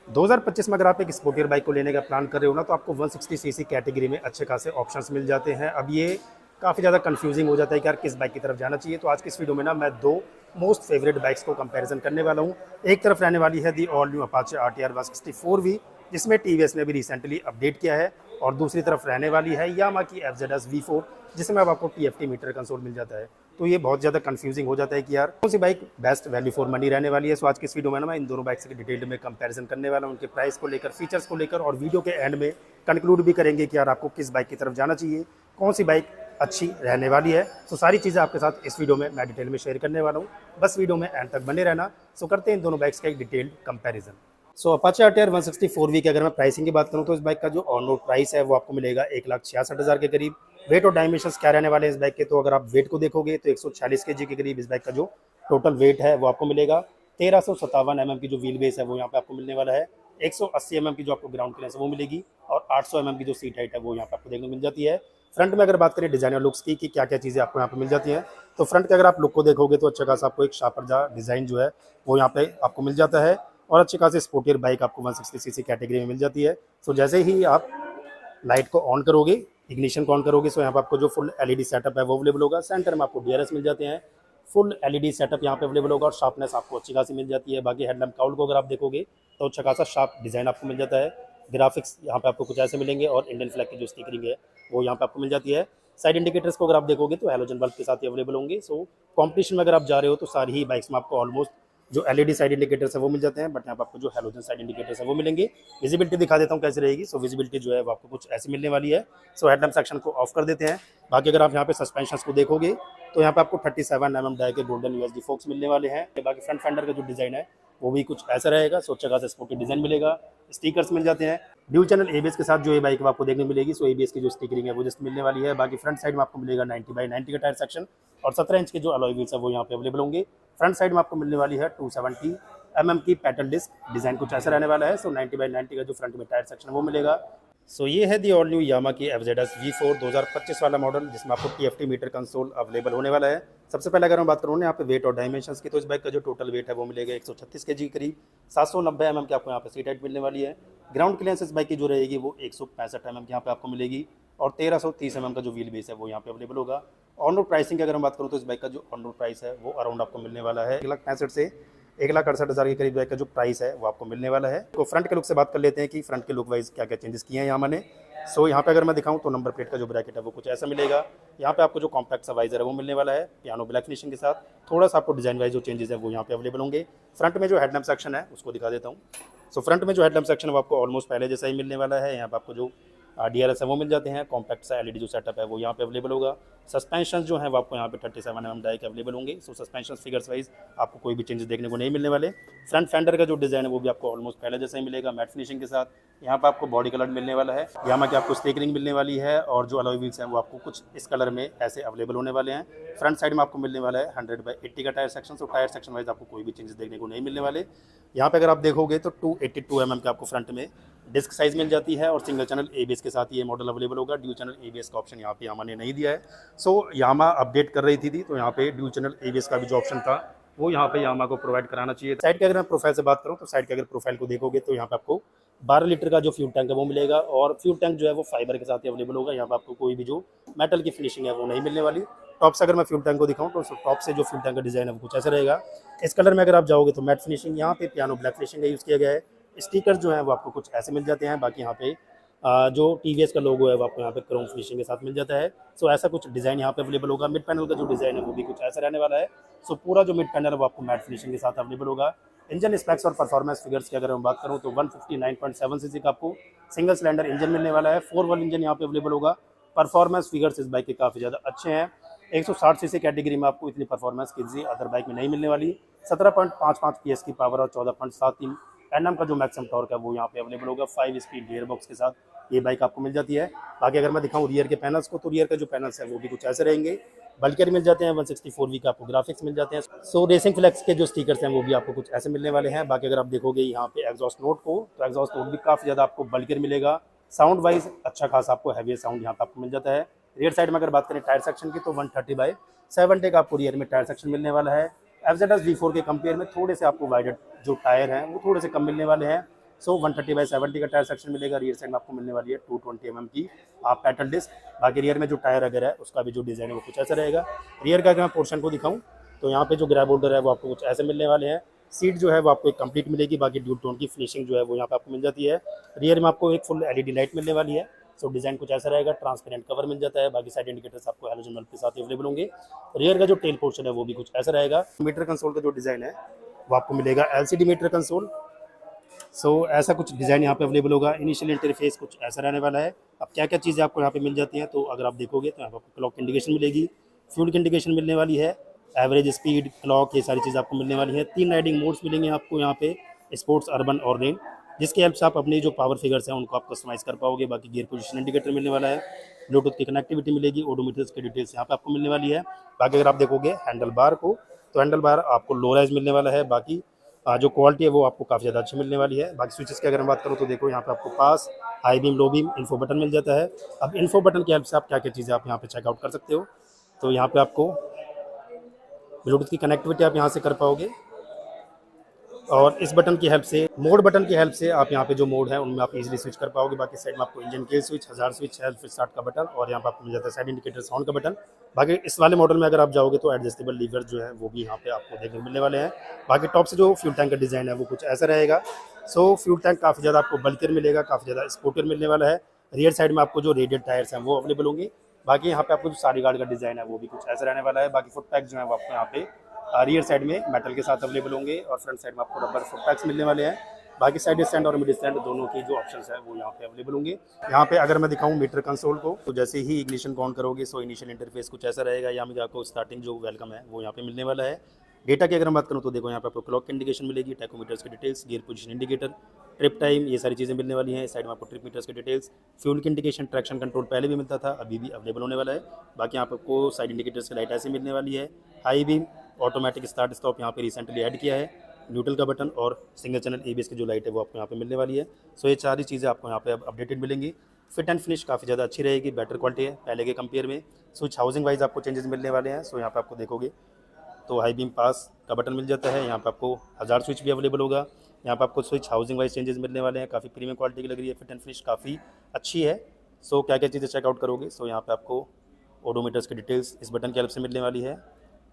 2025 में अगर आप एक स्पोर्टियर बाइक को लेने का प्लान कर रहे हो ना, तो आपको 160 सीसी कैटेगरी में अच्छे खासे ऑप्शंस मिल जाते हैं। अब ये काफ़ी ज़्यादा कंफ्यूजिंग हो जाता है कि यार किस बाइक की तरफ जाना चाहिए। तो आज की इस वीडियो में ना मैं दो मोस्ट फेवरेट बाइक्स को कंपैरिजन करने वाला हूँ। एक तरफ रहने वाली है the all new Apache RTR 164V, जिसमें TVS ने भी रिसेंटली अपडेट किया है, और दूसरी तरफ रहने वाली है यामा की FZS V4, जिसमें अब आपको TFT मीटर कंसोल मिल जाता है। तो ये बहुत ज़्यादा कंफ्यूजिंग हो जाता है कि यार कौन सी bike best value for money रहने वाली है। सो आज की इस वीडियो में ना मैं इन दोनों बाइक्स के डिटेल में कंपैरिजन करने वाला हूँ, उनके प्राइस को लेकर, फीचर्स को लेकर, और वीडियो के एंड में कंक्लूड भी करेंगे कि यार आपको किस बाइक की तरफ जाना चाहिए, कौन सी बाइक अच्छी रहने वाली है। सो सारी चीज़ें आपके साथ इस वीडियो में मैं डिटेल में शेयर करने वाला हूँ, बस वीडियो में एंड तक बने रहना। सो करते हैं इन दोनों बाइक्स का एक डिटेल्ड कंपैरिजन। सो अपाचे RTR 164V की अगर मैं प्राइसिंग की बात करूँ तो इस बाइक का जो ऑन रोड प्राइस है वो आपको मिलेगा 1,66,000 के करीब। वेट और डायमेंशंस क्या रहने वाले हैं इस बाइक के, तो अगर आप वेट को देखोगे तो 146 kg के करीब इस बाइक का जो टोटल वेट है वो आपको मिलेगा। 1357 mm की जो व्हील बेस है वो यहाँ पे आपको मिलने वाला है। 180 mm की जो आपको ग्राउंड क्लियरेंस है वो मिलेगी, और 800 mm की जो सीट हाइट है वो यहाँ पे आपको देखने को मिल जाती है। फ्रंट में अगर बात करें डिजाइनर लुक्स की कि क्या क्या चीज़ें आपको यहाँ पे मिल जाती हैं, तो फ्रंट के अगर आप लुक को देखोगे तो अच्छा खासा आपको एक शार्पर जा डिज़ाइन जो है वो यहाँ पे आपको मिल जाता है, और अच्छे खासे स्पोर्टियर बाइक आपको 160 सीसी कैटेगरी में मिल जाती है। सो जैसे ही आप लाइट को ऑन करोगे, इग्निशन को ऑन करोगे, सो यहाँ पर आपको जो फुल LED सेटअप है वो अवेलेबल होगा। सेंटर में आपको DRS मिल जाते हैं, फुल LED सेटअप यहाँ पे अवेलेबल होगा, और शार्पनेस आपको अच्छी खासी मिल जाती है। बाकी हेडलैम्प काउल को अगर आप देखोगे तो अच्छा खासा शार्प डिज़ाइन आपको मिल जाता है। ग्राफिक्स यहाँ पे आपको कुछ ऐसे मिलेंगे, और इंडियन फ्लैग की जो स्टिकरिंग है वो यहाँ पे आपको मिल जाती है। साइड इंडिकेटर्स को अगर आप देखोगे तो हेलोजन बल्ब के साथ ही अवेलेबल होंगे। सो कॉम्पिटिशन में अगर आप जा रहे हो तो सारी ही बाइक्स में आपको ऑलमोस्ट जो LED साइड इंडिकेटर्स है वो मिल जाते हैं, बट यहाँ पर आपको जो हेलोजन साइड इंडिकेटर्स है वो मिलेंगे। विजिबिलिटी दिखा देता हूँ कैसे रहेगी। सो विजिबिलिटी जो है वो आपको कुछ ऐसी मिलने वाली है। सो हेडलैम्प सेक्शन को ऑफ कर देते हैं। बाकी अगर आप यहाँ पे सस्पेंशंस को देखोगे तो यहाँ पे आपको 37 mm डाई के गोल्डन USD फोक्स मिलने वाले हैं। बाकी फ्रंट फेंडर का जो डिज़ाइन है वो भी कुछ ऐसा रहेगा। सो अच्छा खासा स्पोर्टी डिज़ाइन मिलेगा, स्टिकर्स मिल जाते हैं। ड्यूल चैनल ABS के साथ जो ये बाइक आपको देखने मिलेगी। सो ABS की जो स्टिकरिंग है वो जस्ट मिलने वाली है। बाकी फ्रंट साइड में आपको मिलेगा 90/90 का टायर सेक्शन, और 17 इंच के जो अलॉय व्हील्स है वो यहाँ पे अवेलेबल होंगे। फ्रंट साइड में आपको मिलने वाली है 270 mm की पेटल डिस्क, डिज़ाइन कुछ ऐसा रहने वाला है। सो 90/90 का जो फ्रंट में टायर सेक्शन वो मिलेगा। सो ये है दी ऑल न्यू यामा की FZS V4 2025 वाला मॉडल, जिसमें आपको TFT मीटर कंसोल अवेलेबल होने वाला है। सबसे पहले अगर मैं बात करूँ ना यहाँ पे वेट और डायमेंशंस की, तो इस बाइक का जो टोटल वेट है वो मिलेगा 136 kg के करीब। 790 mm की आपको यहाँ पे सीट हाइट मिलने वाली है। ग्राउंड क्लियरेंस इस बाइक की जो रहेगी वो 165 mm की यहाँ पे आपको मिलेगी, और 1330 mm का जो व्हील बेस है वो यहाँ पे अवेलेबल होगा। ऑन रोड प्राइसिंग की अगर मैं बात करूँ तो इस बाइक का जो ऑन रोड प्राइस है वो अराउंड आपको मिलने वाला है 1,65,000 से 1,68,000 के करीब बाइक का जो प्राइस है वो आपको मिलने वाला है। तो फ्रंट के लुक से बात कर लेते हैं कि फ्रंट के लुक वाइज क्या क्या चेंजेस किए हैं यहाँ मैंने। सो यहाँ पे अगर मैं दिखाऊँ तो नंबर प्लेट का जो ब्रैकेट है वो कुछ ऐसा मिलेगा। यहाँ पे आपको जो कॉम्पैक्ट सा वाइजर है वो मिलने वाला है पियानो ब्लैक फिनिशिंग के साथ। थोड़ा सा आपको डिजाइन वाइज जो चेंजेस है वो यहाँ पे अवेलेबल होंगे। फ्रंट में जो हेडलैम्प सेक्शन है उसको दिखा देता हूँ। सो फ्रंट में जो हेडलैम्प सेक्शन है वो आपको ऑलमोस्ट पहले जैसा ही मिलने वाला है। यहाँ पे आपको जो DRS है वो मिल जाते हैं। कॉम्पैक्ट सा LED जो सेटअप है वो यहाँ पे अवेलेबल होगा। सस्पेंशन जो है वो आपको यहाँ पे 37 mm डाई के अवेलेबल होंगे। सो सस्पेंशन फिगर्स वाइज आपको कोई भी चेंजेस देखने को नहीं मिलने वाले। फ्रंट फेंडर का जो डिज़ाइन है वो भी आपको ऑलमोस्ट पहले जैसा ही मिलेगा, मैट फिनिशिंग के साथ। यहाँ पे आपको बॉडी कलर मिलने वाला है, यामा की आपको स्टिकरिंग मिलने वाली है, और जो अलॉय व्हील्स हैं वो आपको कुछ इस कलर में ऐसे अवेलेबल होने वाले हैं। फ्रंट साइड में आपको मिलने वाला है 100/80 का टायर सेक्शन। सो टायर सेक्शन वाइज आपको कोई भी चेंजेस देखने को नहीं मिलने वाले। यहाँ पे अगर आप देखोगे तो 282 mm का आपको फ्रंट में डिस्क साइज मिल जाती है, और सिंगल चैनल ABS के साथ ये मॉडल अवेलेबल होगा। ड्यू चैनल ABS का ऑप्शन यहाँ पे यामा ने नहीं दिया है। सो यामा अपडेट कर रही थी तो यहाँ पे ड्यू चैनल ABS का भी जो ऑप्शन था वो यहाँ पे यामा को प्रोवाइड कराना चाहिए। साइड के अगर मैं प्रोफाइल से बात करूँ तो साइड के अगर प्रोफाइल को देखोगे तो यहाँ पे आपको 12 लीटर का जो फ्यूल टैंक है वो मिलेगा, और फ्यूल टैंक जो है वो फाइबर के साथ ही अवेलेबल होगा। यहाँ पे आपको कोई भी जो मेटल की फिनिशिंग है वो नहीं मिलने वाली। टॉप से अगर मैं फ्यूल टैंक को दिखाऊँ तो टॉप से जो फ्यूल टैंक का डिज़ाइन है वो कुछ ऐसा रहेगा। इस कलर में अगर आप जाओगे तो मैट फिनिशिंग, यहाँ पे पियानो ब्लैक फिनिशिंग का यूज़ किया गया है। स्टिकर जो है वो आपको कुछ ऐसे मिल जाते हैं। बाकी यहाँ पे जो TVS का लोगो है वो आपको यहाँ पे क्रोम फिनिशिंग के साथ मिल जाता है। सो ऐसा कुछ डिज़ाइन यहाँ पे अवेलेबल होगा। मिड पैनल का जो डिज़ाइन है वो भी कुछ ऐसा रहने वाला है। सो पूरा जो मिड पैनल है वो आपको मैट फिनिशिंग के साथ अवेलेबल होगा। इंजन स्पेक्स और परफॉर्मेंस फिगर्स की अगर मैं बात करूँ तो 159.7 सीसी का आपको सिंगल सिलेंडर इंजन मिलने वाला है। 4 इंजन यहाँ पे अवेलेबल होगा। परफॉर्मेंस फिगर्स इस बाइक के काफ़ी ज़्यादा अच्छे हैं। 160 सीसी कैटेगरी में आपको इतनी परफॉर्मेंस किसी अदर बाइक में नहीं मिलने वाली। 17.55 PS की पावर और 14.73 Nm का जो मैक्सिमम टॉर्क है वो यहाँ पे अवेलेबल होगा। 5 स्पीड गियर बॉक्स के साथ ये बाइक आपको मिल जाती है। बाकी अगर मैं दिखाऊँ रियर के पैनल्स को, तो रियर का जो पैनल्स है वो भी कुछ ऐसे रहेंगे। बल्कर मिल जाते हैं। 164V का आपको ग्राफिक्स मिल जाते हैं। सो रेसिंग फ्लेक्स के जो स्टिकर्स हैं वो भी आपको कुछ ऐसे मिलने वाले हैं। बाकी अगर आप देखोगे यहाँ पे एग्जॉस्ट नोट को, तो एग्जॉस्ट नोट भी काफ़ी ज़्यादा आपको बल्कर मिलेगा। साउंड वाइज अच्छा खासा आपको हैवी साउंड यहाँ पे आपको मिल जाता है। रियर साइड में अगर बात करें टायर सेक्शन की तो 130/70 का आपको रियर में टायर सेक्शन मिलने वाला है। FZS V4 के कंपेयर में थोड़े से आपको वाइडर जो टायर हैं वो थोड़े से कम मिलने वाले हैं। सो 130/70 का टायर सेक्शन मिलेगा। रियर साइड में आपको मिलने वाली है 220 mm की आप पेटल डिस्क। बाकी रियर में जो टायर वगैरह है उसका भी जो डिज़ाइन है वो कुछ ऐसा रहेगा। रियर का अगर मैं पोर्शन को दिखाऊँ तो यहाँ पे जो ग्रैब होल्डर है वो आपको कुछ ऐसे मिलने वाले हैं। सीट जो है वो आपको एक कंप्लीट मिलेगी। बाकी ड्यूल टोन की फिनिशिंग जो है वो यहाँ पे आपको मिल जाती है। रियर में आपको एक फुल LED लाइट मिलने वाली है। सो डिज़ाइन कुछ ऐसा रहेगा। ट्रांसपेरेंट कवर मिल जाता है। बाकी साइड इंडिकेटर्स आपको हैलोजन बल्ब के साथ अवेलेबल होंगे। रियर का जो टेल पोर्शन है वो भी कुछ ऐसा रहेगा। मीटर कंसोल का जो डिज़ाइन है वो आपको मिलेगा LCD मीटर कंसोल। सो ऐसा कुछ डिज़ाइन यहाँ पे अवेलेबल होगा। इनिशियल इंटरफेस कुछ ऐसा रहने वाला है। अब क्या क्या चीज़ें आपको यहाँ पे मिल जाती हैं तो अगर आप देखोगे तो यहाँ पर आपको क्लॉक की इंडिकेशन मिलेगी, फ्यूल की इंडिकेशन मिलने वाली है, एवरेज स्पीड, क्लॉक, ये सारी चीज़ें आपको मिलने वाली हैं। 3 राइडिंग मोड्स मिलेंगे आपको यहाँ पे, स्पोर्ट्स, अर्बन और रेन, जिसके हेल्प से आप अपनी जो पावर फिगर्स हैं उनको आप कस्टमाइज़ कर पाओगे। बाकी गियर पोजीशन इंडिकेटर मिलने वाला है, ब्लूटूथ की कनेक्टिविटी मिलेगी, ओडोमीटर्स की डिटेल्स यहाँ पे आपको मिलने वाली है। बाकी अगर आप देखोगे हैंडल बार को तो हैंडल बार आपको लो राइज मिलने वाला है। बाकी जो क्वालिटी है वो आपको काफ़ी ज़्यादा अच्छी मिलने वाली है। बाकी स्विचेस की अगर मैं बात करूँ तो देखो यहाँ पे आपको pass, high beam, low beam, info button मिल जाता है। अब इन्फो बटन की हेल्प से आप क्या क्या चीज़ें आप यहाँ पे चेकआउट कर सकते हो तो यहाँ पे आपको ब्लूटूथ की कनेक्टिविटी आप यहाँ से कर पाओगे। और इस बटन की हेल्प से, मोड बटन की हेल्प से आप यहाँ पे जो मोड है उनमें आप इजीली स्विच कर पाओगे। बाकी साइड में आपको इंजन के स्विच, 1000 स्विच, सेल्फ स्टार्ट का बटन और यहाँ पे आपको मिल जाता है साइड इंडिकेटर, साउंड का बटन। बाकी इस वाले मॉडल में अगर आप जाओगे तो एडजस्टेबल लीवर जो है वो भी यहाँ पे आपको देखने को मिलने वाले हैं। बाकी टॉप से जो फ्यूल टैंक का डिज़ाइन है वो कुछ ऐसा रहेगा। सो फ्यूल टैंक काफ़ी ज़्यादा आपको बल्कियर मिलेगा, काफ़ी ज़्यादा स्पोर्टियर मिलने वाला है। रियर साइड में आपको जो रेडियल टायर्स हैं वो अवेलेबल होंगे। बाकी यहाँ पे आपको जो सारी गार्ड का डिज़ाइन है वो भी कुछ ऐसा रहने वाला है। बाकी फुट पैक जो है वो आपको यहाँ पे रियर साइड में मेटल के साथ अवेलेबल होंगे और फ्रंट साइड में आपको रबर फुट पैक्स मिलने वाले हैं। बाकी साइड स्टैंड और मिड स्टैंड दोनों की जो ऑप्शंस है वो यहाँ पे अवेलेबल होंगे। यहाँ पे अगर मैं दिखाऊँ मीटर कंसोल को तो जैसे ही इग्निशन को ऑन करोगे सो इनिशियल इंटरफेस कुछ ऐसा रहेगा। यहाँ में आपको स्टार्टिंग जो वेलकम है वो यहाँ पे मिलने वाला है। डेटा की अगर मैं बात करूँ तो देखो यहाँ पे आपको क्लॉक की इंडिकेशन मिलेगी, टैकोमीटर्स की details, gear position indicator, trip time, ये सारी चीज़ें मिलने वाली हैं। साइड में आपको ट्रिप मीटर्स की डिटेल्स, फ्यूल की इंडिकेशन, ट्रैक्शन कंट्रोल पहले भी मिलता था, अभी भी अवेलेबल होने वाला है। बाकी यहाँ पे आपको साइड इंडिकेटर्स की लाइट ऐसे मिलने वाली है। High beam, automatic start stop यहाँ पे रिसेंटली ऐड किया है, न्यूट्रल का बटन और सिंगल चैनल ABS की जो लाइट है वो आपको यहाँ पे मिलने वाली है। सो ये सारी चीज़ें आपको यहाँ पे अपडेटेड मिलेंगी। फिट एंड फिनिश काफ़ी ज़्यादा अच्छी रहेगी, बेटर क्वालिटी है पहले के कंपेयर में। स्विच हाउसिंग वाइज आपको चेंजेस मिलने वाले हैं। सो यहाँ पे आपको देखोगे तो हाई बीम पास का बटन मिल जाता है। यहाँ पे आपको 1000 स्विच भी अवेलेबल होगा। यहाँ पे आपको स्विच हाउसिंग वाइज चेंजेस मिलने वाले हैं, काफ़ी प्रीमियम क्वालिटी की लग रही है, फिट एंड फिनिश काफ़ी अच्छी है। सो क्या क्या चीज़ें चेकआउट करोगे सो यहाँ पे आपको ओडोमीटर्स की डिटेल्स इस बटन की हेल्प से मिलने वाली है।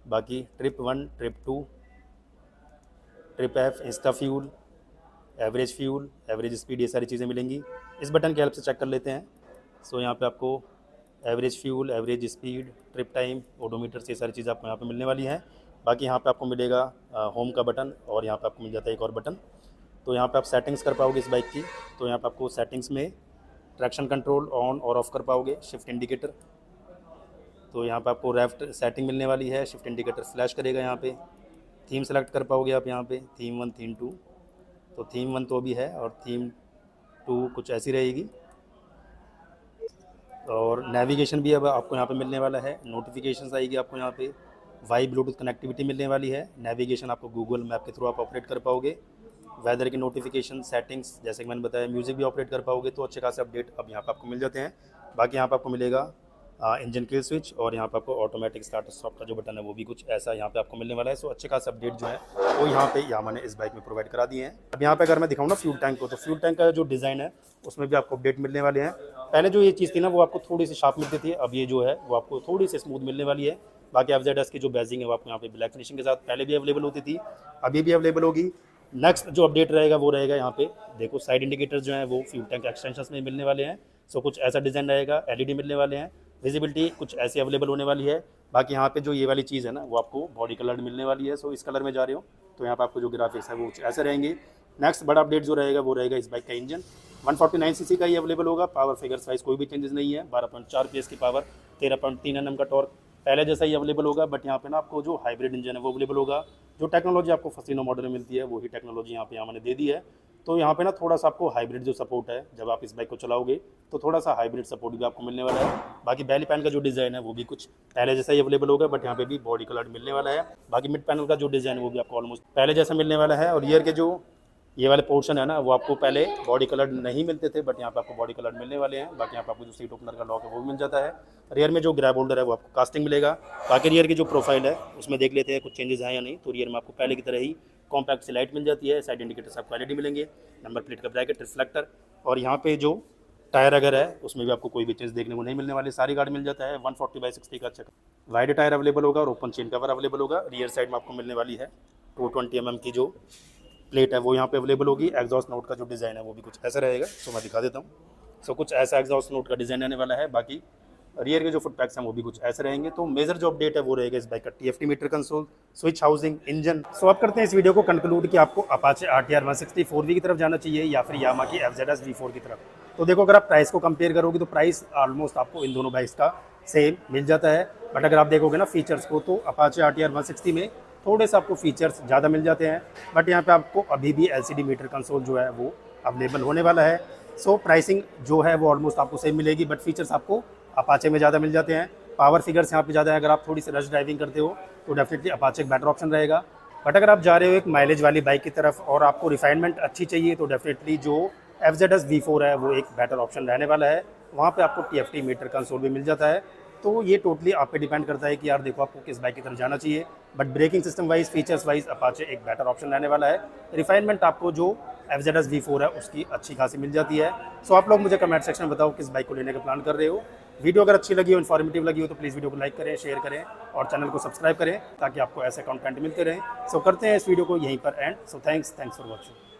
बाकी trip 1, trip 2, trip F, Insta fuel, average speed, ये सारी चीज़ें मिलेंगी। इस बटन की हेल्प से चेक कर लेते हैं। सो यहाँ पे आपको average fuel, average speed, trip time, odometers, ये सारी चीज़ें आपको यहाँ पे मिलने वाली हैं। बाकी यहाँ पे आपको मिलेगा होम का बटन और यहाँ पे आपको मिल जाता है एक और बटन। तो यहाँ पे आप सेटिंग्स कर पाओगे इस बाइक की। तो यहाँ पे आपको सेटिंग्स में ट्रैक्शन कंट्रोल ऑन और ऑफ कर पाओगे, शिफ्ट इंडिकेटर, तो यहाँ पे आपको लेफ्ट सेटिंग मिलने वाली है, शिफ्ट इंडिकेटर फ्लैश करेगा। यहाँ पे थीम सेलेक्ट कर पाओगे आप, यहाँ पे थीम 1, थीम 2, तो थीम 1 तो भी है और थीम 2 कुछ ऐसी रहेगी। और नेविगेशन भी अब आपको यहाँ पे मिलने वाला है, नोटिफिकेशंस आएगी आपको यहाँ पे, वाई ब्लूटूथ कनेक्टिविटी मिलने वाली है, नेविगेशन आपको गूगल मैप के थ्रू आप ऑपरेट कर पाओगे, वेदर की नोटिफिकेशन, सेटिंग्स, जैसे कि मैंने बताया म्यूज़िक भी ऑपरेट कर पाओगे। तो अच्छे खासे अपडेट अब यहाँ पे आपको मिल जाते हैं। बाकी यहाँ पे आपको मिलेगा इंजन किल स्विच और यहाँ पे आपको ऑटोमेटिक स्टार्ट स्टॉप का जो बटन है वो भी कुछ ऐसा यहाँ पे आपको मिलने वाला है। सो अच्छे खास अपडेट जो है वो यहाँ पे यामा ने इस बाइक में प्रोवाइड करा दिए हैं। अब यहाँ पे अगर मैं दिखाऊँ ना फ्यूल टैंक को, तो फ्यूल टैंक का जो डिज़ाइन है उसमें भी आपको अपडेट मिलने वाले हैं। पहले जो ये चीज़ थी ना वो आपको थोड़ी सी शार्प मिलती थी, अब ये जो है वो आपको थोड़ी सी स्मूथ मिलने वाली है। बाकी FZS की जो बैजिंग है वो आपको यहाँ पे ब्लैक फिनिशिंग के साथ पहले भी अवेलेबल होती थी, अभी भी अवेलेबल होगी। नेक्स्ट जो अपडेट रहेगा वो रहेगा यहाँ पे देखो साइड इंडिकेटर्स जो हैं वो फ्यूल टैंक एक्सटेंशंस में मिलने वाले हैं। सो कुछ ऐसा डिज़ाइन रहेगा, LED मिलने वाले हैं, विजिबिलिटी कुछ ऐसी अवेलेबल होने वाली है। बाकी यहाँ पे जो ये वाली चीज़ है ना वो आपको बॉडी कलर मिलने वाली है। सो इस कलर में जा रहे हो तो यहाँ पे आपको जो ग्राफिक्स है वो ऐसे रहेंगे। नेक्स्ट बड़ा अपडेट जो रहेगा वो रहेगा इस बाइक का इंजन, 149 सीसी का ही अवेलेबल होगा। पावर फिगर्स वाइज कोई भी चेंजेस नहीं है, 12.4 PS की पावर, 13.3 Nm का टॉर्क पहले जैसा ही अवेलेबल होगा। बट यहाँ पे ना आपको जो हाइब्रिड इंजन है वो अवेलेबल होगा। जो टेक्नोलॉजी आपको फसीनो मॉडल में मिलती है वही टेक्नोलॉजी यहाँ पे मैंने दे दी है। तो यहाँ पे ना थोड़ा सा आपको हाइब्रिड जो सपोर्ट है, जब आप इस बाइक को चलाओगे तो थोड़ा सा हाइब्रिड सपोर्ट भी आपको मिलने वाला है। बाकी बैली पैन का जो डिज़ाइन है वो भी कुछ पहले जैसा ही अवेलेबल होगा, बट यहाँ पे भी बॉडी कलर मिलने वाला है। बाकी मिड पैनल का जो डिज़ाइन है वो भी आपको ऑलमोस्ट पहले जैसा मिलने वाला है। और रियर के जो ये वाले पोर्शन है ना वो आपको पहले बॉडी कलर नहीं मिलते थे, बट यहाँ पे आपको बॉडी कलर मिलने वाले हैं। बाकी यहाँ पे आपको जो सीट ओपनर का लॉक है वो भी मिल जाता है। रियर में जो ग्रैब होल्डर है वो आपको कास्टिंग मिलेगा। बाकी रियर की जो प्रोफाइल है उसमें देख लेते हैं कुछ चेंजेस हैं या नहीं। तो रियर में आपको पहले की तरह ही कॉम्पैक्ट सी लाइट मिल जाती है, साइड इंडिकेटर्स आपको एलईडी मिलेंगे, नंबर प्लेट का ब्रैकेट, रिफ्लेक्टर, और यहाँ पे जो टायर अगर है उसमें भी आपको कोई भी चीज़ देखने को नहीं मिलने वाली, सारी गाड़ी मिल जाता है। 140/60 का अच्छा वाइड टायर अवेलेबल होगा और ओपन चेन कवर अवेलेबल होगा। रियर साइड में आपको मिलने वाली है 220 mm की जो प्लेट है वो यहाँ पे अवेलेबल होगी। एग्जॉस्ट नोट का जो डिज़ाइन है वो भी कुछ ऐसा रहेगा, सो मैं दिखा देता हूँ। सो कुछ ऐसा एग्जॉस्ट नोट का डिज़ाइन आने वाला है। बाकी रियर के जो फुट पैक्स हैं वो भी कुछ ऐसे रहेंगे। तो मेजर जो अपडेट है वो रहेगा इस बाइक का TFT meter console, switch housing, engine. So अब करते हैं इस वीडियो को कंक्लूड कि आपको अपाचे RTR 160 4V की तरफ जाना चाहिए या फिर यामा की FZS V4 की तरफ। तो देखो, अगर आप प्राइस को कंपेयर करोगे तो प्राइस ऑलमोस्ट आपको इन दोनों बाइक्स का सेम मिल जाता है। बट अगर आप देखोगे ना फीचर्स को, तो अपाचे RTR 160 में थोड़े से आपको फीचर्स ज़्यादा मिल जाते हैं। बट यहाँ पे आपको अभी भी LCD मीटर कंसोल जो है वो अवेलेबल होने वाला है। सो प्राइसिंग जो है वो ऑलमोस्ट आपको सेम मिलेगी, बट फीचर्स आपको अपाचे में ज़्यादा मिल जाते हैं। पावर फिगर्स यहाँ पे ज़्यादा है। अगर आप थोड़ी सी रश ड्राइविंग करते हो तो डेफिनेटली अपाचे एक बेटर ऑप्शन रहेगा। बट अगर आप जा रहे हो एक माइलेज वाली बाइक की तरफ और आपको रिफाइनमेंट अच्छी चाहिए तो डेफिनेटली जो FZS V4 है वो एक बेटर ऑप्शन रहने वाला है। वहाँ पे आपको TFT मीटर कंसोल भी मिल जाता है। तो ये टोटली आप पे डिपेंड करता है कि यार देखो आपको किस बाइक की तरफ जाना चाहिए। But braking system wise, features wise Apache एक बेटर ऑप्शन रहने वाला है। रिफाइनमेंट आपको जो FZS V4 है उसकी अच्छी खासी मिल जाती है। सो आप लोग मुझे कमेंट सेक्शन में बताओ किस बाइक को लेने का प्लान कर रहे हो। वीडियो अगर अच्छी लगी हो, इन्फॉर्मेटिव लगी हो तो प्लीज़ वीडियो को लाइक करें, शेयर करें और चैनल को सब्सक्राइब करें ताकि आपको ऐसे कंटेंट मिलते रहें। सो करते हैं इस वीडियो को यहीं पर and. So thanks for watching.